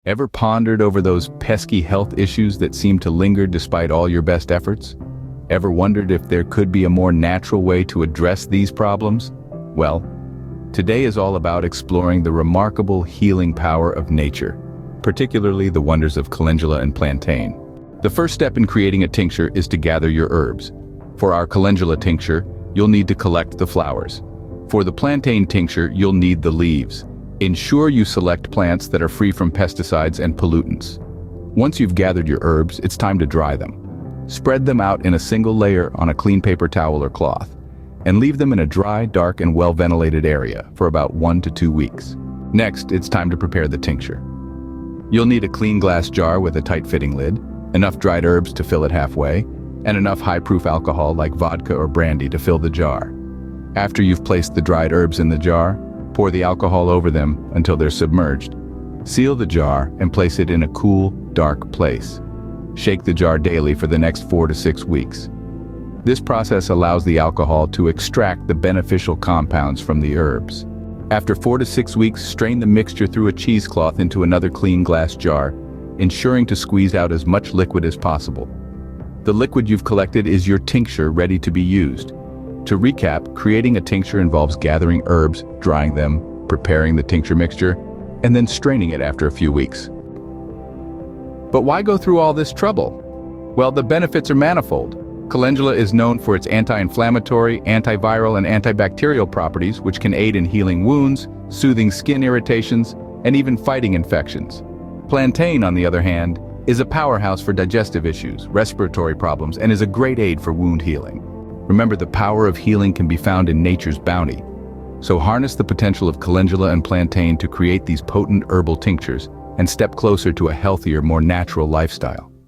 Ever pondered over those pesky health issues that seem to linger despite all your best efforts? Ever wondered if there could be a more natural way to address these problems? Well, today is all about exploring the remarkable healing power of nature, particularly the wonders of Calendula and Plantain. The first step in creating a tincture is to gather your herbs. For our Calendula tincture, you'll need to collect the flowers. For the Plantain tincture, you'll need the leaves. Ensure you select plants that are free from pesticides and pollutants. Once you've gathered your herbs, it's time to dry them. Spread them out in a single layer on a clean paper towel or cloth, and leave them in a dry, dark, and well-ventilated area for about 1 to 2 weeks. Next, it's time to prepare the tincture. You'll need a clean glass jar with a tight-fitting lid, enough dried herbs to fill it halfway, and enough high-proof alcohol like vodka or brandy to fill the jar. After you've placed the dried herbs in the jar, pour the alcohol over them until they're submerged. Seal the jar and place it in a cool, dark place. Shake the jar daily for the next 4 to 6 weeks. This process allows the alcohol to extract the beneficial compounds from the herbs. After 4 to 6 weeks, strain the mixture through a cheesecloth into another clean glass jar, ensuring to squeeze out as much liquid as possible. The liquid you've collected is your tincture ready to be used. To recap, creating a tincture involves gathering herbs, drying them, preparing the tincture mixture, and then straining it after a few weeks. But why go through all this trouble? Well, the benefits are manifold. Calendula is known for its anti-inflammatory, antiviral, and antibacterial properties, which can aid in healing wounds, soothing skin irritations, and even fighting infections. Plantain, on the other hand, is a powerhouse for digestive issues, respiratory problems, and is a great aid for wound healing. Remember, the power of healing can be found in nature's bounty. So harness the potential of Calendula and Plantain to create these potent herbal tinctures and step closer to a healthier, more natural lifestyle.